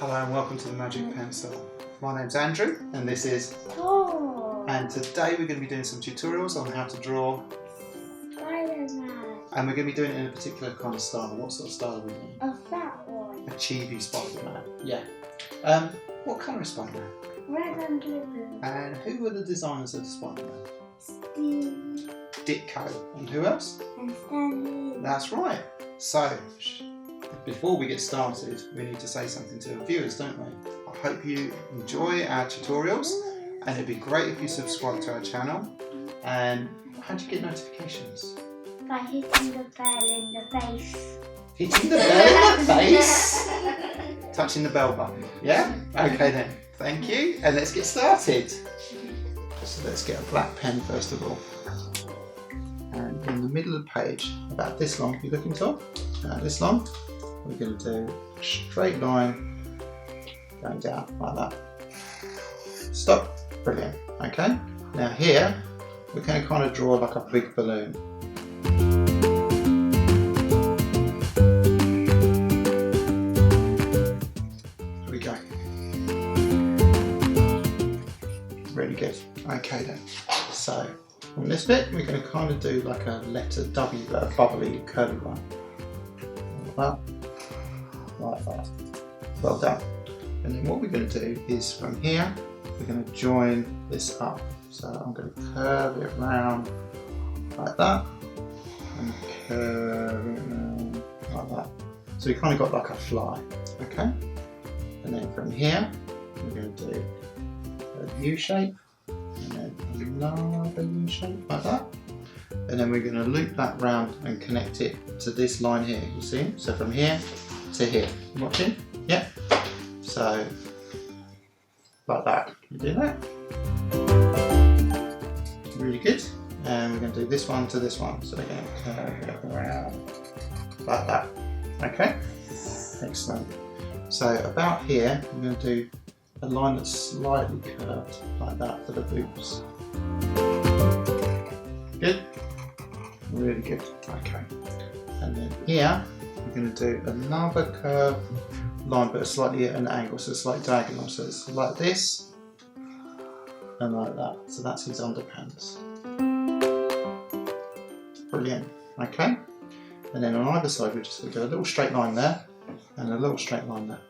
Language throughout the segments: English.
Hello and welcome to the Magic Pencil. My name's Andrew and this is Tor. And today we're going to be doing some tutorials on how to draw Spiderman. and we're going to be doing it in a particular kind of style. What sort of style are we doing? A fat one. A chibi Spiderman. Yeah. What colour is Spiderman? Red and blue. And who were the designers of the Spiderman? Steve Ditko. And who else? and Stanley. That's right. So, before we get started, we need to say something to the viewers, don't we? I hope you enjoy our tutorials and it'd be great if you subscribe to our channel. And how do you get notifications? By hitting the bell in the face. Hitting the bell in the face? Touching the bell button, yeah? Okay then, thank you. And let's get started. So let's get a black pen first of all. And in the middle of the page, about this long, if you're looking to, about this long, we're going to do a straight line going down like that. Stop. Brilliant. Okay. Now here, we're going to kind of draw like a big balloon. Here we go. Really good. Okay then. So, on this bit, we're going to kind of do like a letter W, but a bubbly, curly one. Like that. Well done. And then what we're going to do is from here, we're going to join this up. So I'm going to curve it round like that, and curve it round like that. So we kind of got like a fly, okay? And then from here, we're going to do a U shape, and then another U shape like that. And then we're going to loop that round and connect it to this line here, you see? So from here to here. You watching? Yeah. So, like that. You do that. Really good. And we're going to do this one to this one. So we're going to curve it around like that. Okay? Excellent. So about here, we're going to do a line that's slightly curved like that for the boots. Good? Really good. Okay. And then here, we're going to do another curved line, but slightly at an angle, so it's like diagonal. So it's like this and like that. So that's his underpants. Brilliant. Okay. And then on either side, we're just going to do a little straight line there and a little straight line there.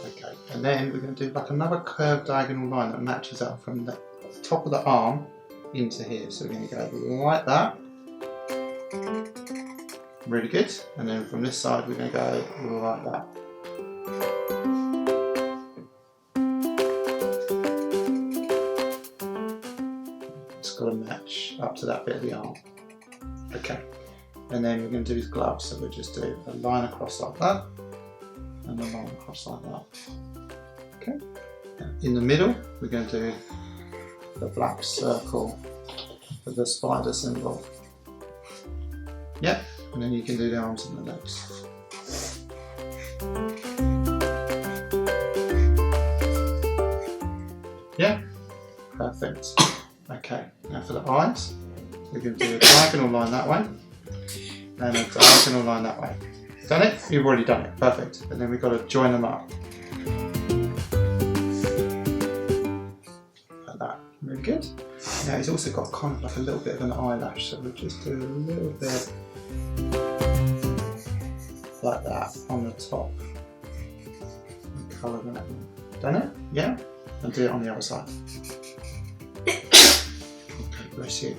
Okay. And then we're going to do like another curved diagonal line that matches up from the top of the arm into here. So we're going to go like that. Really good. And then from this side we're going to go like that. It's got to match up to that bit of the arm. Okay. And then we're going to do his gloves. So we'll just do a line across like that and a line across like that. Okay. In the middle we're going to do the black circle for the spider symbol. Yep, and then you can do the arms and the legs. Yeah, perfect. Okay, now for the eyes, we're going to do a diagonal line that way and a diagonal line that way. Done it? You've already done it, perfect. And then we've got to join them up. Like that, really good. Now he's also got kind of like a little bit of an eyelash, so we'll just do a little bit like that on the top and colour that in. Done it? Yeah? And do it on the other side. Okay, bless you.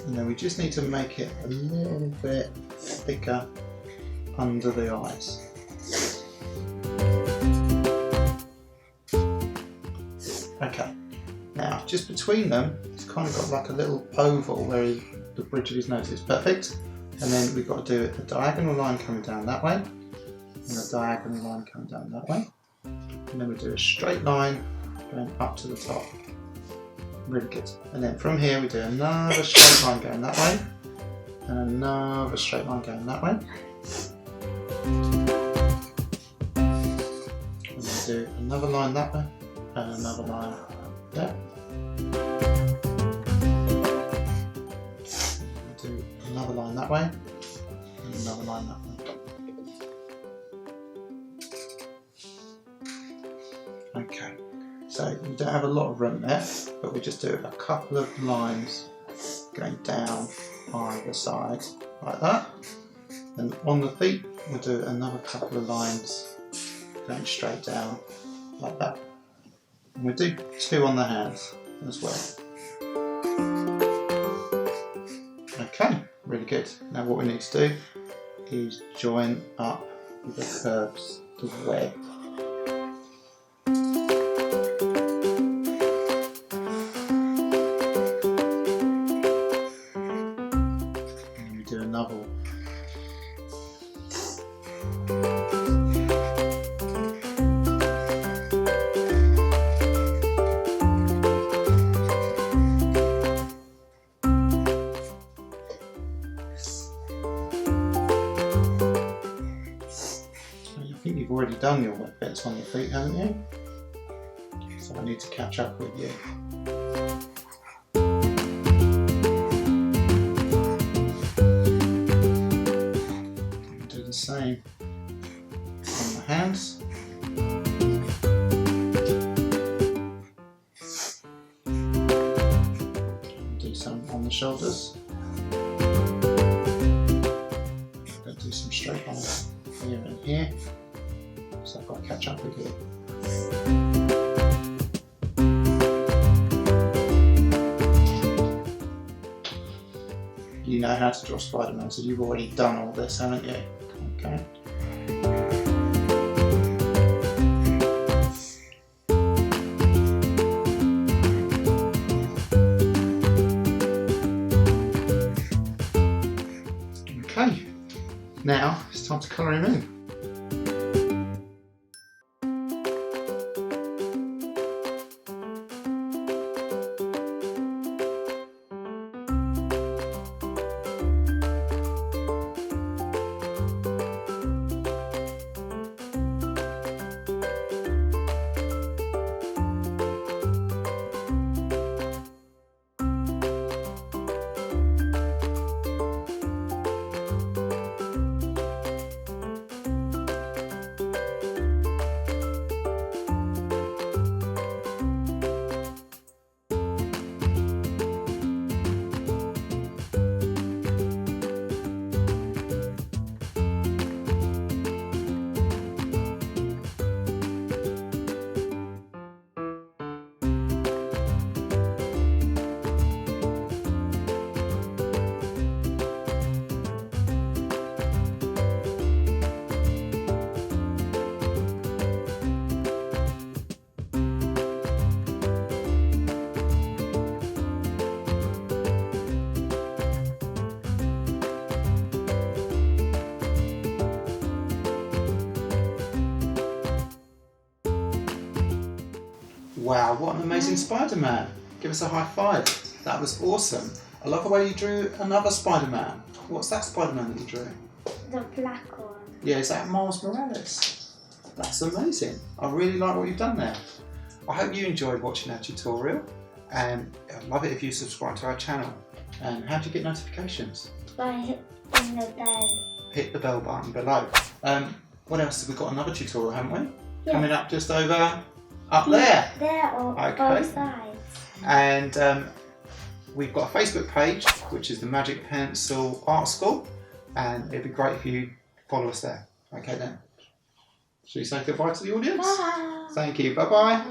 And then we just need to make it a little bit thicker under the eyes. Okay. Now, just between them, it's kind of got like a little oval where the bridge of his nose is. Perfect. And then we've got to do a diagonal line coming down that way, and a diagonal line coming down that way. And then we do a straight line going up to the top. Really good. And then from here we do another straight line going that way, and another straight line going that way. And then do another line that way, and another line there. Do another line that way, and another line that way. So we don't have a lot of room there, but we just do a couple of lines going down either side like that. And on the feet we'll do another couple of lines going straight down like that. And we'll do 2 on the hands as well. Okay, really good. Now what we need to do is join up with the curves, the web. And we do another one. I think you've already done your wet bits on your feet, haven't you? So I need to catch up with you. Do the same on the hands. Do some on the shoulders. Go do some straight lines here and here. So I've got to catch up with you. You know how to draw Spider-Man, so you've already done all this, haven't you? Okay. Okay, now it's time to colour him in. Wow, what an amazing Spider-Man. Give us a high five. That was awesome. I love the way you drew another Spider-Man. What's that Spider-Man that you drew? The black one. Yeah, is that Miles Morales? That's amazing. I really like what you've done there. I hope you enjoyed watching our tutorial, and I'd love it if you subscribe to our channel. And how do you get notifications? By hitting the bell. Hit the bell button below. What else have we got? Another tutorial, haven't we? Yeah. Coming up just over up there. There or Okay. both sides. And we've got a Facebook page, which is the Magic Pencil Art School, and it'd be great if you follow us there. Okay then. Should we say goodbye to the audience? Bye. Thank you. Bye bye.